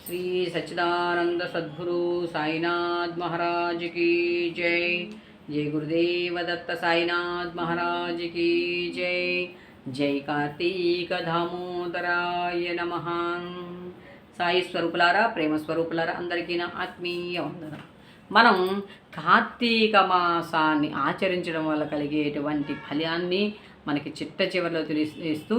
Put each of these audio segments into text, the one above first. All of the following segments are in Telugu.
श्री सच्चिदानंद सद्गुरु साईनाथ महाराज की जय। जय गुरुदेव दत्त साईनाथ महाराज की जय। जय कार्तीक दामोदराय नमः। సాయి స్వరూపులారా, ప్రేమ స్వరూపులారా, అందరికీ నా ఆత్మీయ వందనం. మనం కార్తీక మాసాన్ని ఆచరించడం వల్ల కలిగేటువంటి ఫలాన్ని మనకి చిట్ట చివరిలో తెలియస్తూ,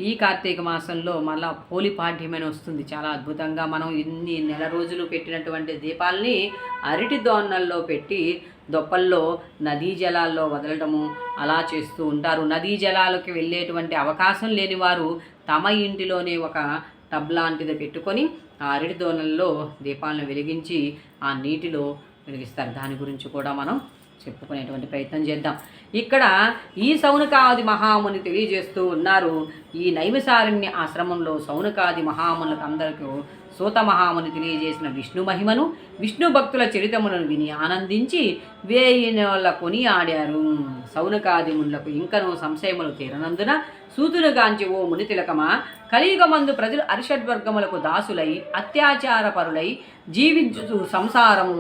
ఈ కార్తీక మాసంలో మళ్ళా పోలిపాడ్యమని వస్తుంది. చాలా అద్భుతంగా మనం ఇన్ని నెల రోజులు పెట్టినటువంటి దీపాలని అరటి దోన్నల్లో పెట్టి దొప్పల్లో నదీ జలాల్లో వదలడము అలా చేస్తూ ఉంటారు. నదీ జలాలకు వెళ్ళేటువంటి అవకాశం లేని వారు తమ ఇంటిలోనే ఒక టబ్ లాంటిది పెట్టుకొని ఆ అరటి దోణల్లో దీపాలను వెలిగించి ఆ నీటిలో వెలిగిస్తారు. దాని గురించి కూడా మనం చెప్పుకునేటువంటి ప్రయత్నం చేద్దాం. ఇక్కడ ఈ సౌనకాది మహాముని తెలియజేస్తూ ఉన్నారు. ఈ నైమిసారణ్య ఆశ్రమంలో సౌనకాది మహామునులకు అందరికీ సూత మహాముని తెలియజేసిన విష్ణు మహిమను, విష్ణు భక్తుల చరితములను విని ఆనందించి వేయినోళ్ళ కొని ఆడారు. సౌనకాది మునులకు ఇంకనూ సంశయములు తీరనందున సూతునుగాంచి, ఓ ముని తిలకమా, కలియుగమందు ప్రజలు అరిషడ్వర్గములకు దాసులై అత్యాచార పరులై జీవించు సంసారము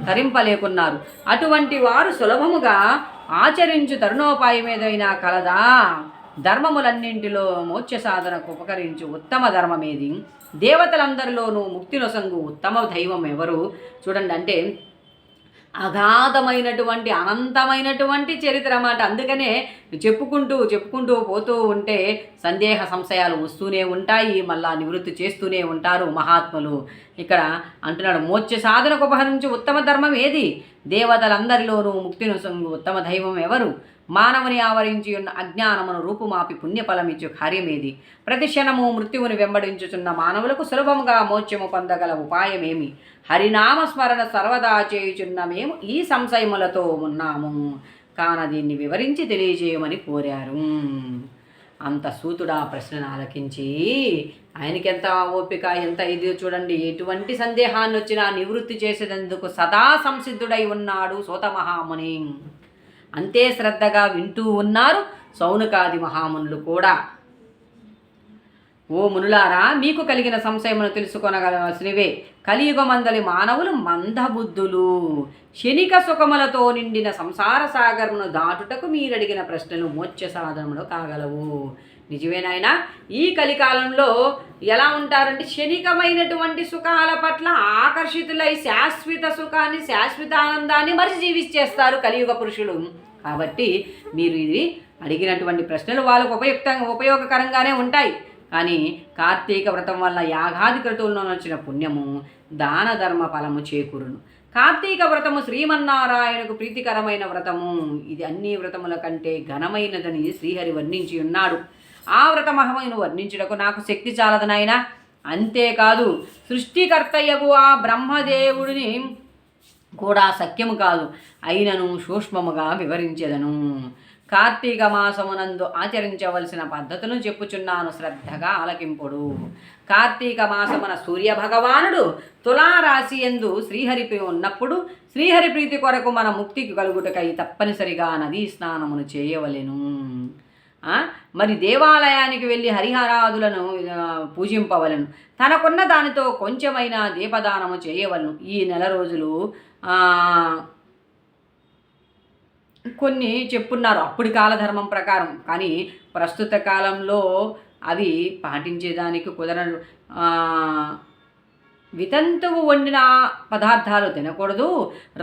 తరింపలేకున్నారు. అటువంటి వారు సులభముగా ఆచరించు తరుణోపాయమేదైనా కలదా? ధర్మములన్నింటిలో మోక్ష సాధనకు ఉపకరించు ఉత్తమ ధర్మమేది? దేవతలందరిలోనూ ముక్తి నొసంగు ఉత్తమ దైవం ఎవరు? చూడండి, అంటే అగాధమైనటువంటి అనంతమైనటువంటి చరిత్ర అన్నమాట. అందుకనే చెప్పుకుంటూ పోతూ ఉంటే సందేహ సంశయాలు వస్తూనే ఉంటాయి, మళ్ళా నివృత్తి చేస్తూనే ఉంటారు మహాత్ములు. ఇక్కడ అంటున్నాడు, మోక్ష సాధనకు ఉపహరించు ఉత్తమ ధర్మం ఏది? దేవతలందరిలోనూ ముక్తిని సొంగు ఉత్తమ దైవం ఎవరు? మానవుని ఆవరించి ఉన్న అజ్ఞానమును రూపుమాపి పుణ్యఫలమిచ్చు కార్యమేది? ప్రతి క్షణము మృత్యువుని వెంబడించుచున్న మానవులకు సులభముగా మోక్షము పొందగల ఉపాయమేమి? హరినామస్మరణ సర్వదా చేయుచున్న మేము ఈ సంశయములతో ఉన్నాము కాన దీన్ని వివరించి తెలియజేయమని కోరారు. అంత సూతుడా ప్రశ్నను ఆలకించి, ఆయనకి ఎంత ఓపిక, ఎంత ఇది చూడండి. ఎటువంటి సందేహాన్ని వచ్చినా నివృత్తి చేసేందుకు సదా సంసిద్ధుడై ఉన్నాడు సూత మహాముని. అంతే శ్రద్ధగా వింటూ ఉన్నారు సౌనకాది మహామునులు కూడా. ఓ మునులారా, మీకు కలిగిన సంశయమును తెలుసుకొనగలసినవే. కలియుగమందలి మానవులు మందబుద్ధులు. క్షణిక సుఖములతో నిండిన సంసార సాగరమును దాటుటకు మీరడిగిన ప్రశ్నలు మోక్ష సాధనములు కాగలవు. నిజమేనాయనా? ఈ కలికాలంలో ఎలా ఉంటారంటే క్షణికమైనటువంటి సుఖాల పట్ల ఆకర్షితులై శాశ్వత సుఖాన్ని, శాశ్వత ఆనందాన్ని మరిచి జీవించేస్తారు కలియుగ పురుషులు. కాబట్టి మీరు ఇది అడిగినటువంటి ప్రశ్నలు వాళ్ళకు ఉపయోగకరంగానే ఉంటాయి. కానీ కార్తీక వ్రతం వల్ల యాగాది క్రతువుల్లో వచ్చిన పుణ్యము దాన ధర్మ ఫలము చేకూరును. కార్తీక వ్రతము శ్రీమన్నారాయణకు ప్రీతికరమైన వ్రతము. ఇది అన్ని వ్రతముల కంటే ఘనమైనదని శ్రీహరి వర్ణించి ఉన్నాడు. ఆ వ్రత మహిమను వర్ణించుటకు నాకు శక్తి చాలదు నాయనా. అంతేకాదు, సృష్టికర్తయ్యకు ఆ బ్రహ్మదేవుడిని కూడా సఖ్యము కాదు, అయినను సూక్ష్మముగా వివరించెదను. కార్తీక మాసమునందు ఆచరించవలసిన పద్ధతులను చెప్పుచున్నాను, శ్రద్ధగా ఆలకింపుడు. కార్తీక మాసమున సూర్యభగవానుడు తులారాశి యందు శ్రీహరిపై ఉన్నప్పుడు శ్రీహరి ప్రీతి కొరకు మన ముక్తికి కలుగుటకై తప్పనిసరిగా నదీ స్నానమును చేయవలెను. మరి దేవాలయానికి వెళ్ళి హరిహరాదులను పూజింపవలను. తనకున్న దానితో కొంచెమైనా దీపదానము చేయవలను. ఈ నెల రోజులు కొన్ని చెప్పున్నారు అప్పటి కాలధర్మం ప్రకారం. కానీ ప్రస్తుత కాలంలో అవి పాటించేదానికి కుదరదు. వితంతువు వండిన పదార్థాలు తినకూడదు.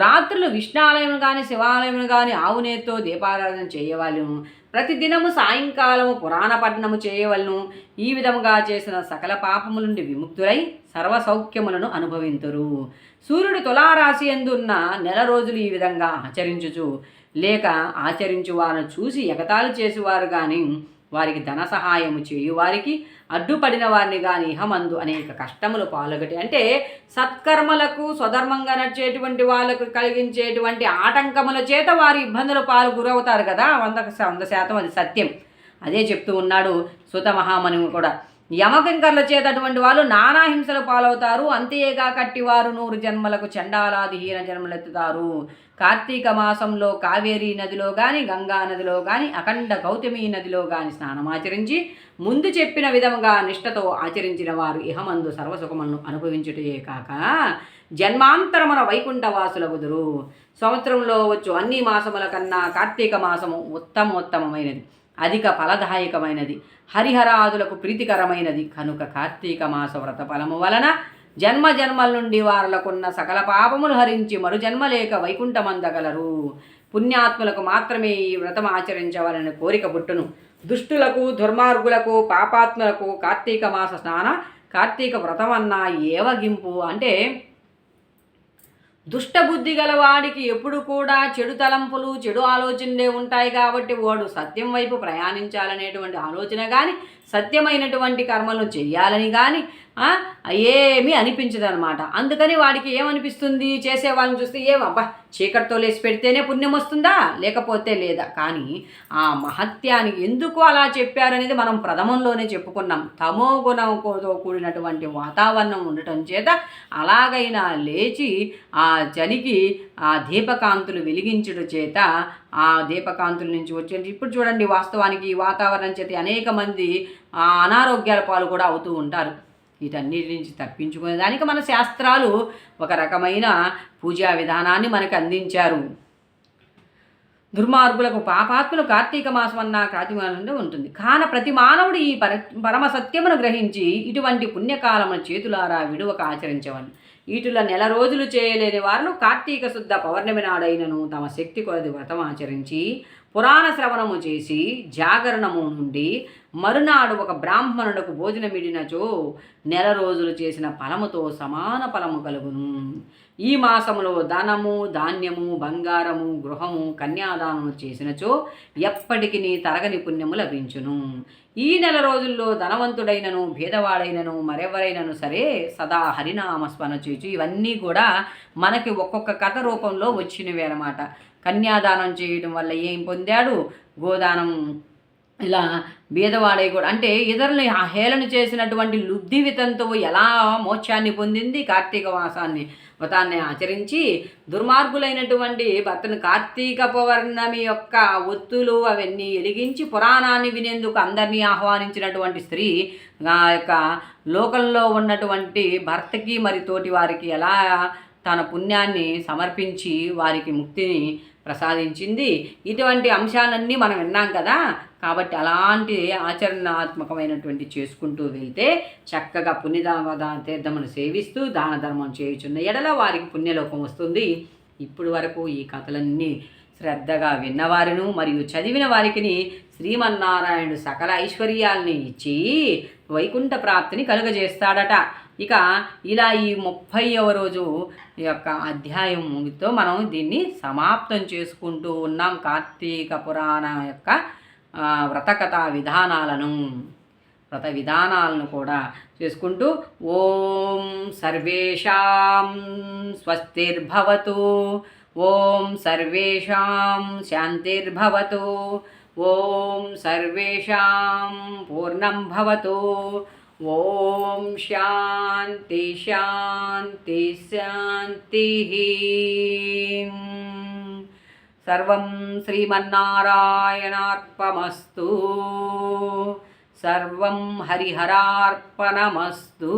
రాత్రులు విష్ణాలయం కానీ శివాలయం కానీ ఆవునేతో దీపారాధన చేయవలను. ప్రతిదినము సాయంకాలము పురాణ పఠనము చేయవలను. ఈ విధముగా చేసిన సకల పాపము నుండి విముక్తులై సర్వసౌఖ్యములను అనుభవింతురు. సూర్యుడు తులారాశి యందున్న నెల రోజులు ఈ విధంగా ఆచరించుచు లేక ఆచరించు వారిని చూసి ఎగతాళి చేసేవారు కానీ, వారికి ధన సహాయము చేయువారికి అడ్డుపడిన వారిని కానీ ఇహమందు అనేక కష్టములు పాల్గొట్టి, అంటే సత్కర్మలకు స్వధర్మంగా నడిచేటువంటి వాళ్ళకు కలిగించేటువంటి ఆటంకముల చేత వారి ఇబ్బందుల పాలు గురవుతారు కదా. 100% అది సత్యం. అదే చెప్తూ ఉన్నాడు సూత మహాముని కూడా. యమకింకర్ల చేత అటువంటి వాళ్ళు నానా హింసలు పాలవుతారు. అంతేగా కట్టివారు 100 జన్మలకు చండాలాది హీన జన్మలెత్తుతారు. కార్తీక మాసంలో కావేరీ నదిలో కానీ, గంగా నదిలో కానీ, అఖండ గౌతమి నదిలో కానీ స్నానమాచరించి ముందు చెప్పిన విధముగా నిష్ఠతో ఆచరించిన వారు ఇహమందు సర్వసుఖములను అనుభవించుటయే కాక జన్మాంతరమున వైకుంఠవాసులగుదురు. సంవత్సరంలో వచ్చు అన్ని మాసముల కన్నా కార్తీక మాసము ఉత్తమోత్తమైనది, అధిక ఫలదాయకమైనది, హరిహరాదులకు ప్రీతికరమైనది. కనుక కార్తీక మాస వ్రత ఫలము వలన జన్మ జన్మల నుండి వారులకున్న సకల పాపములు హరించి మరు జన్మ లేక వైకుంఠమందగలరు. పుణ్యాత్ములకు మాత్రమే ఈ వ్రతం ఆచరించవాలని కోరిక పుట్టును. దుష్టులకు, దుర్మార్గులకు, పాపాత్ములకు కార్తీక మాస స్నాన కార్తీక వ్రతమన్నా ఏవగింపు. అంటే దుష్టబుద్ధి గలవాడికి ఎప్పుడు కూడా చెడు తలంపులు, చెడు ఆలోచనలే ఉంటాయి. కాబట్టి వాడు సత్యం వైపు ప్రయాణించాలనేటువంటి ఆలోచన కానీ, సత్యమైనటువంటి కర్మలను చెయ్యాలని కానీ ఏమీ అనిపించదు అనమాట. అందుకని వాడికి ఏమనిపిస్తుంది, చేసే వాళ్ళని చూస్తే ఏమబ్బా చీకటితో లేచి పెడితేనే పుణ్యం వస్తుందా, లేకపోతే లేదా. కానీ ఆ మహత్యానికి ఎందుకు అలా చెప్పారనేది మనం ప్రథమంలోనే చెప్పుకున్నాం. తమో గుణంతో కూడినటువంటి వాతావరణం ఉండటం చేత అలాగైనా లేచి ఆ చలికి ఆ దీపకాంతులు వెలిగించడం చేత ఆ దీపకాంతుల నుంచి వచ్చే ఇప్పుడు చూడండి, వాస్తవానికి ఈ వాతావరణం చేత అనేక మంది అనారోగ్యాల పాలు కూడా అవుతూ ఉంటారు. వీటన్నిటి నుంచి తప్పించుకునే దానికి మన శాస్త్రాలు ఒక రకమైన పూజా విధానాన్ని మనకు అందించారు. దుర్మార్గులకు, పాపాత్ములు కార్తీక మాసం అన్న కార్తీక ఉంటుంది. కాన ప్రతి మానవుడు ఈ పరమ సత్యమును గ్రహించి ఇటువంటి పుణ్యకాలమును చేతులారా విడువక ఆచరించవను. వీటిలో నెల రోజులు చేయలేని వారు కార్తీక శుద్ధ పౌర్ణమి నాడైనను తమ శక్తి కొలది వ్రతం ఆచరించి పురాణ శ్రవణము చేసి జాగరణము నుండి మరునాడు ఒక బ్రాహ్మణులకు భోజనమిడినచో నెల రోజులు చేసిన ఫలముతో సమాన ఫలము కలుగును. ఈ మాసములో ధనము, ధాన్యము, బంగారము, గృహము, కన్యాదానము చేసినచో ఎప్పటికి తరగని పుణ్యము లభించును. ఈ నెల రోజుల్లో ధనవంతుడైనను, భేదవాడైనను, మరెవరైనను సరే సదా హరినామస్మరణ చేసి ఇవన్నీ కూడా మనకి ఒక్కొక్క కథ రూపంలో వచ్చినవి అన్నమాట. కన్యాదానం చేయడం వల్ల ఏం పొందాడు, గోదానం ఇలా బీదవాడై కూడా అంటే ఇతరులని హేళన చేసినటువంటి లుబ్ధివితంతో ఎలా మోక్షాన్ని పొందింది, కార్తీక మాసాన్ని వ్రతాన్ని ఆచరించి దుర్మార్గులైనటువంటి భర్తను కార్తీక పౌర్ణమి యొక్క ఒత్తులు అవన్నీ వెలిగించి పురాణాన్ని వినేందుకు అందరినీ ఆహ్వానించినటువంటి స్త్రీ యొక్క లోకంలో ఉన్నటువంటి భర్తకి మరి తోటి వారికి ఎలా తన పుణ్యాన్ని సమర్పించి వారికి ముక్తిని ప్రసాదించింది. ఇటువంటి అంశాలన్నీ మనం విన్నాం కదా. కాబట్టి అలాంటి ఆచరణాత్మకమైనటువంటి చేసుకుంటూ వెళ్తే చక్కగా పుణ్యదాన తీర్థమును సేవిస్తూ దాన ధర్మం చేయుచున్న ఎడల వారికి పుణ్యలోకం వస్తుంది. ఇప్పుడు వరకు ఈ కథలన్నీ శ్రద్ధగా విన్నవారిను మరియు చదివిన వారికి శ్రీమన్నారాయణుడు సకల ఐశ్వర్యాల్ని ఇచ్చి వైకుంఠ ప్రాప్తిని కలుగజేస్తాడట. ఇక ఇలా ఈ 30వ రోజు యొక్క అధ్యాయంతో మనం దీన్ని సమాప్తం చేసుకుంటూ ఉన్నాం. కార్తీక పురాణం యొక్క వ్రతకథా వ్రత విధానాలను కూడా చేసుకుంటూ ఓం సర్వేషాం స్వస్తిర్భవతు, ఓం సర్వేషాం శాంతిర్భవతు, ఓం సర్వేషాం పూర్ణం భవతు, ఓం శాంతి శాంతి శాంతి. సర్వం శ్రీమన్నారాయణార్పణమస్తు, సర్వం హరిహరార్పణమస్తు.